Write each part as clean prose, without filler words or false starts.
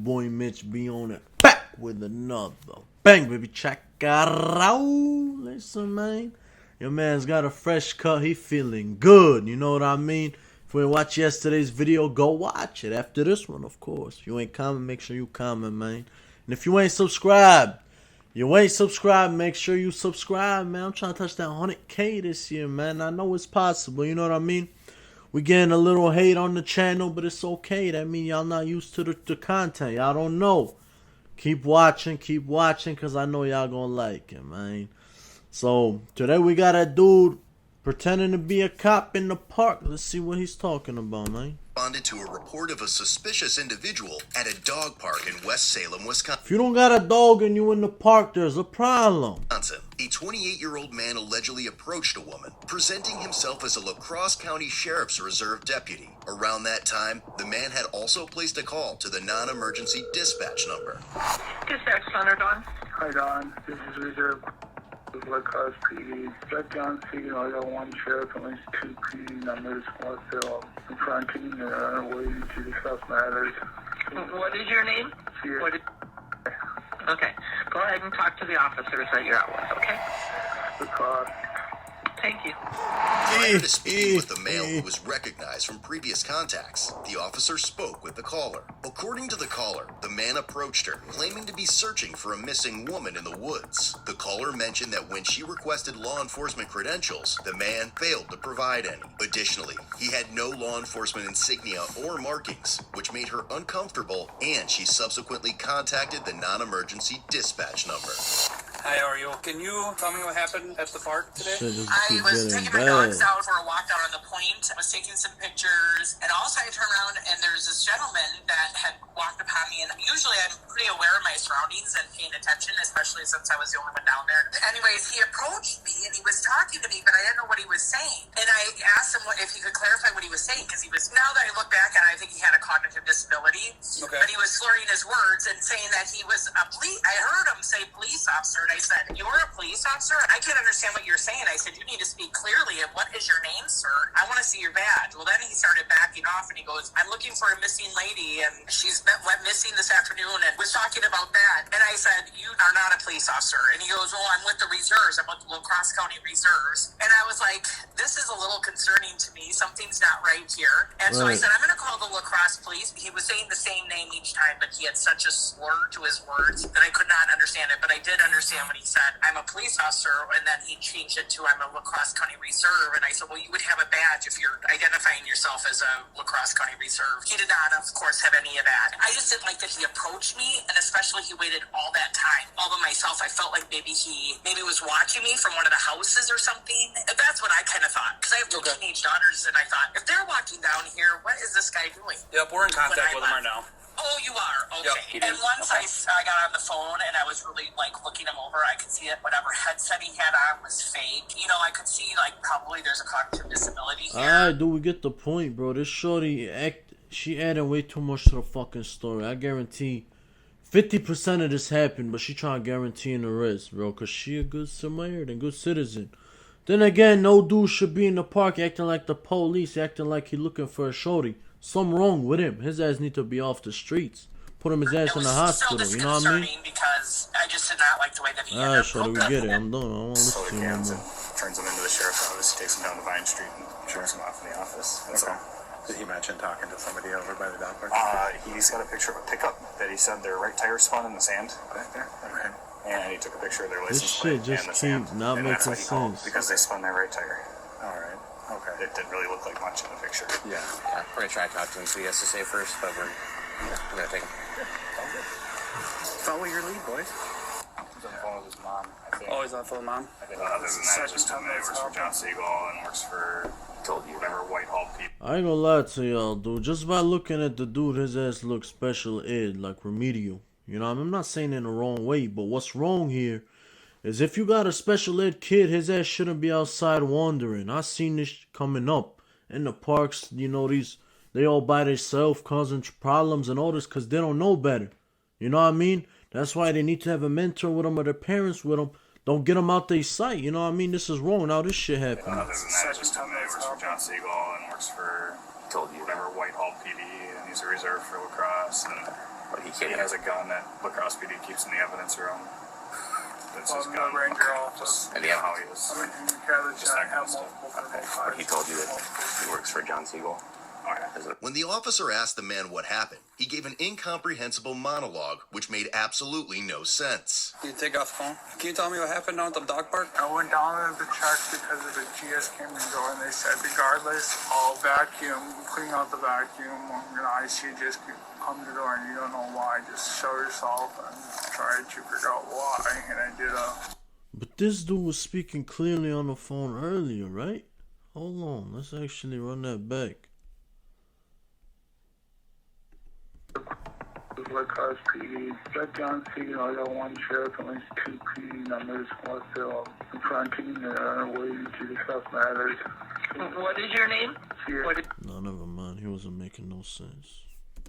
boy Mitch be on it. Back with another bang, baby. Check it out. Listen, man. Your man's got a fresh cut. He feeling good. You know what I mean? If you ain't watch yesterday's video, go watch it. After this one, of course. If you ain't comment, make sure you comment, man. And if you ain't subscribed, make sure you subscribe, man. I'm trying to touch that 100K this year, man. I know it's possible. You know what I mean? We getting a little hate on the channel, but it's okay. That mean y'all not used to the content. Y'all don't know. Keep watching, because I know y'all gonna like it, man. So, today we got a dude pretending to be a cop in the park. Let's see what he's talking about, man. Responded to a report of a suspicious individual at a dog park in West Salem, Wisconsin. If you don't got a dog and you in the park, there's a problem. A 28-year-old man allegedly approached a woman, presenting himself as a La Crosse County Sheriff's Reserve deputy. Around that time, the man had also placed a call to the non-emergency dispatch number. Dispatch Center, Don. Hi, Don. This is Reserve La Crosse PD. Got John Siegel. I got one sheriff and at least two PD numbers. While still confronting and waiting to discuss matters. What is your name? Here. Okay. Go ahead and talk to the officers that you're out with, okay? La Crosse. Thank you. Prior to speaking with the male who was recognized from previous contacts, the officer spoke with the caller. According to the caller, the man approached her, claiming to be searching for a missing woman in the woods. The caller mentioned that when she requested law enforcement credentials, the man failed to provide any. Additionally, he had no law enforcement insignia or markings, which made her uncomfortable, and she subsequently contacted the non-emergency dispatch number. Hi, how are you? Can you tell me what happened at the park today? I was taking my dogs out for a walk down on the point. I was taking some pictures, and also I turned around and there's this gentleman that had walked upon me, and usually I'm pretty aware of my surroundings and paying attention, especially since I was the only one down there. Anyways, he approached me and he was talking to me, but I didn't know what he was saying. And I asked him if he could clarify what he was saying, because now that I look back at it, I think he had a cognitive disability. Okay. But he was slurring his words and saying that he was a police. I heard him say police officer, and I said, "You're a police officer? I can't understand what you're saying." I said, "You need to speak clearly. And what is your name, sir? I want to see your badge." Well, then he started backing off, and he goes, "I'm looking for a missing lady, and she's went missing this afternoon," and was talking about that. And I said, "You are not a police officer." And he goes, "Well, I'm with the reserves. I'm with the La Crosse County Reserves." And I was like, this is a little concerning to me. Something's not right here. And so I said, "I'm going to call the La Crosse police." He was saying the same name each time, but he had such a slur to his words that I could not understand it. But I did understand what he said. "I'm a police officer," and then he changed it to "I'm a La Crosse County Reserve." And I said, "Well, you would have a badge if you're identifying yourself as a La Crosse County Reserve." He did not, of course, have any of that. I just didn't like that he approached me, and especially he waited all that time all by myself. I felt like maybe he was watching me from one of the houses or something. That's what I kind of thought, because I have two teenage daughters, and I thought, if they're walking down here, what is this guy doing? Yep, we're in contact with him right now. Oh, you are? Okay. Yep, and once I got on the phone and I was really, looking him over, I could see that whatever headset he had on was fake. I could see, probably there's a cognitive disability here. Alright, dude, we get the point, bro. This shorty, she added way too much to the fucking story. I guarantee 50% of this happened, but she trying to guarantee the rest, bro, because she a good Samaritan, good citizen. Then again, no dude should be in the park acting like the police, acting like he looking for a shorty. Something wrong with him. His ass need to be off the streets. Put him his ass in the hospital. You know what I mean? Because I just did not like the way that he Alright, shorty, we get it. I'm done. I don't want to listen to you no cans more. and turns them into the sheriff's office. He takes them down to Vine Street and drops them off in the office. That's all. Did he mention talking to somebody over by the dog park? He's got a picture of a pickup that he said their right tire spun in the sand back there. Okay. And he took a picture of their This license shit plate just and the keep sand. not And that's making what he called sense. because they spun their right tire. All right. Okay. It didn't really look like much in the picture. Yeah. Yeah, we're gonna try to talk to him, see what he has to say first, but we're gonna take him. Follow your lead, boys. He's on the phone with his mom, I think. Oh, he's on phone, Mom? I think other than that, just told me he works for John Siegel and works for whatever Whitehall people. I ain't gonna lie to y'all, dude. Just by looking at the dude, his ass looks special ed, like remedial. You know what I mean? I'm not saying in the wrong way, but what's wrong here is if you got a special ed kid, his ass shouldn't be outside wandering. I seen this coming up in the parks. They all by themselves causing problems and all this because they don't know better. You know what I mean? That's why they need to have a mentor with them or their parents with them. Don't get them out their sight. You know what I mean? This is wrong. Now this shit happening. Other than that, just told me he works for John Siegel and works for whatever Whitehall PD, and he's a reserve for La Crosse. And But he He can't. has a gun that La Crosse PD keeps in the evidence room. That's his Well, gun. the ranger office. And Yeah, how he is. I mean, you can't Just that kind have of stuff. multiple But he told you that he works for John Siegel. Oh, yeah. Is it? When the officer asked the man what happened, he gave an incomprehensible monologue which made absolutely no sense. Can you take off the phone? Can you tell me what happened down at the dog park? I went down to the check because of the GS came in the door and they said regardless, I'll vacuum, clean out the vacuum. You know, I see you just come to the door and you don't know why. Just show yourself and try to figure out why. And I did But this dude was speaking clearly on the phone earlier, right? Hold on, let's actually run that back. La Crosse PD. Got John Siegel, I got one sheriff and at least 2 PD numbers. What's still confronting waiting to discuss matters. What is your name? No, never mind. He wasn't making no sense.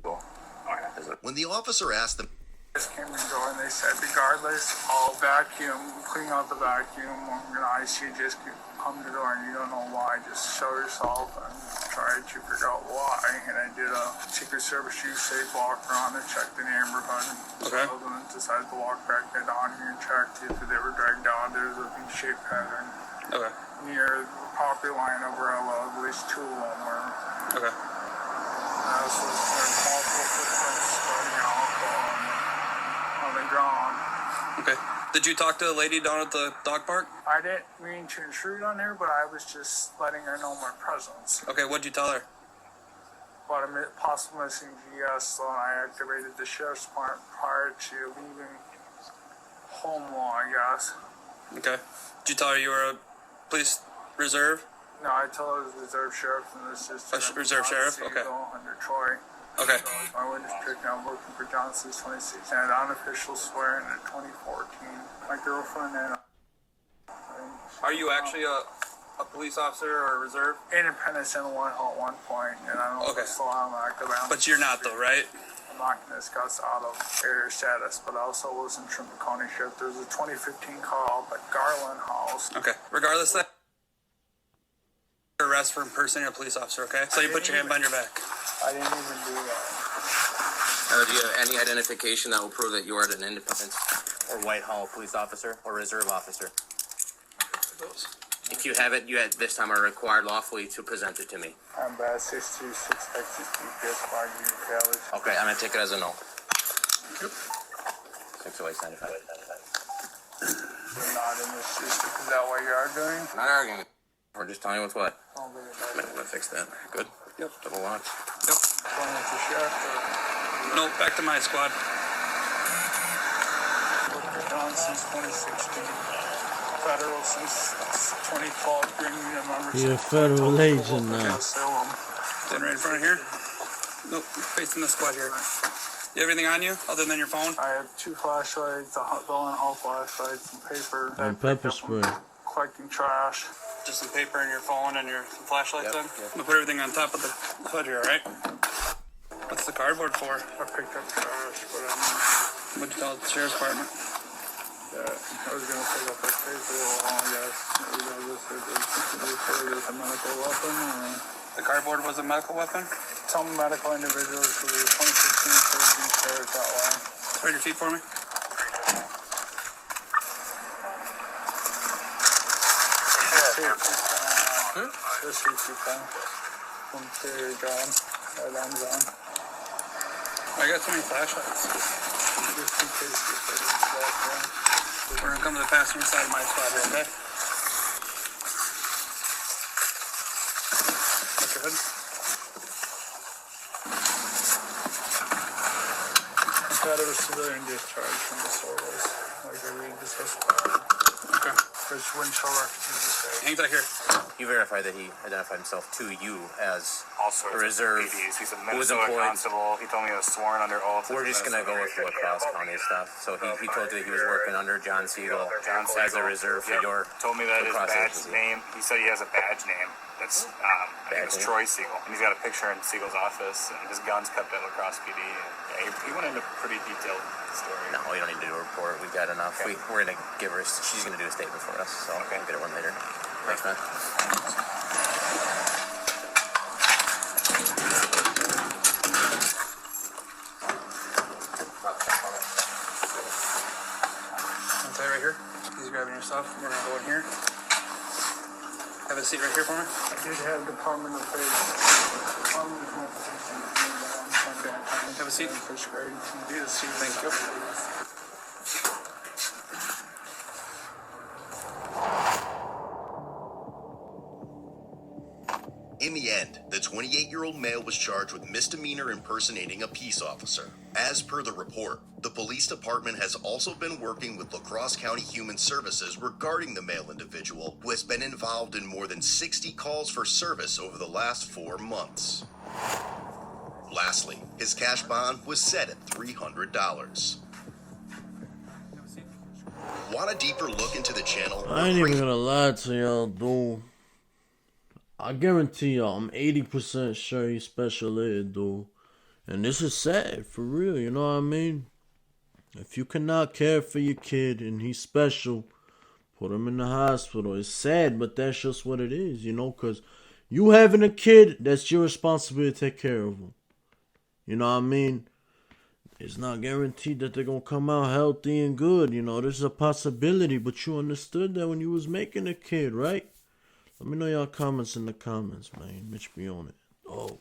Oh, yeah. Is it? When the officer asked the Just came in the door and they said regardless, I'll vacuum, clean out the vacuum. You know, I see you just come to the door and you don't know why. Just show yourself and try to figure out why. And I did a Secret Service use safe walk around and checked the neighborhood. Okay. So then decided to walk back down here and check if they were dragged down. There's a V-shaped pattern Okay. near the property line of where I live. At least 2 of them were. Okay. So there's multiple footprints starting out on the ground. Okay. Did you talk to the lady down at the dog park? I didn't mean to intrude on her, but I was just letting her know my presence. Okay, what'd you tell her? But I'm possible missing GS, so I activated the sheriff's department prior to leaving home law, I guess. Okay. Did you tell her you were a police reserve? No, I told her it was reserve sheriff, and this is Reserve sheriff? Okay. Under Troy. Okay. So my witness picked out working for Johnson's 26 and unofficial swearing in 2014. My girlfriend and Are you actually a police officer or a reserve? Independence in Whitehall at one point, and I don't know Okay. if it's still on active. But you're not though, right? I'm not going to discuss out of area status, but I also was in Trimble County Sheriff. There was a 2015 call at Garland House. Okay. Regardless of that, arrest for impersonating a police officer, okay? So you put your hand behind your back. I didn't even do that. Do you have any identification that will prove that you are an independent or Whitehall police officer or reserve officer? If you have it, you at this time are required lawfully to present it to me. I'm bad 626 Texas GPS 5 College. Okay, I'm gonna take it as a no. 60895. You're not in this district. Is that what you're arguing? Not arguing. We're just telling you what's what. I'll get it I'm back. gonna fix that. Good. Yep. Double watch. Yep. Going with the sheriff or No, back to my squad. John since 2016. Federal since 2012. Green Union member. He a since federal 2012. agent now. Salem. Sitting right in front of here. Nope, facing the squad here. You have anything on you other than your phone? I have 2 flashlights, a Bell and Hall flashlight, some paper. And pepper spray. Collecting trash. Just some paper and your phone and your some flashlights Yep, in? yep. I'm gonna put everything on top of the hood here, alright? What's the cardboard for? I picked up trash, but What'd you tell the sheriff's department? I was gonna pick up that paper. I guess there's a medical weapon or The cardboard was a medical weapon? some medical individuals who were 2016 surgery carried that way. Spread your feet for me. This week's people from their job at Amazon. I got so many flashlights. Just in case you figure it out. We're gonna come to the passenger side of my squad here, okay? What's your hood? I thought it was civilian discharge from the service. Like we discussed. Okay. Which wouldn't show refugees to say. Hang tight here. You verified that he identified himself to you as Also, a reserve. PDs. He's a who was Minnesota employed. constable. He told me he was sworn under oath. We're just gonna go with La Crosse County stuff. So he told you that he was working under John Siegel John as a Siegel. reserve for Yep. your Told me that his La Crosse badge agency. name. He said he has a badge name. That's I think it's Badge name? Troy Siegel, and he's got a picture in Siegel's office, and his gun's kept at La Crosse PD. And he went into pretty detailed story. No, you don't need to do a report. We've got enough. Okay. We're gonna give her. She's gonna do a statement for us. So Okay. we'll get her one later. Thanks, man. grabbing your stuff. We're gonna go in here. Have a seat right here for me. I did have Department of Faith. Have a seat. Thank you. In the end, the 28-year-old male was charged with misdemeanor impersonating a peace officer. As per the report, the police department has also been working with La Crosse County Human Services regarding the male individual, who has been involved in more than 60 calls for service over the last 4 months. Lastly, his cash bond was set at $300. Want a deeper look into the channel? I ain't even gonna lie to y'all, dude. I guarantee y'all, I'm 80% sure he's special ed, dude. And this is sad, for real, you know what I mean? If you cannot care for your kid and he's special, put him in the hospital. It's sad, but that's just what it is, you know? Because you having a kid, that's your responsibility to take care of him. You know what I mean? It's not guaranteed that they're going to come out healthy and good, you know? There's a possibility, but you understood that when you was making a kid, right? Let me know y'all comments in the comments, man. Mitch be on it. Oh.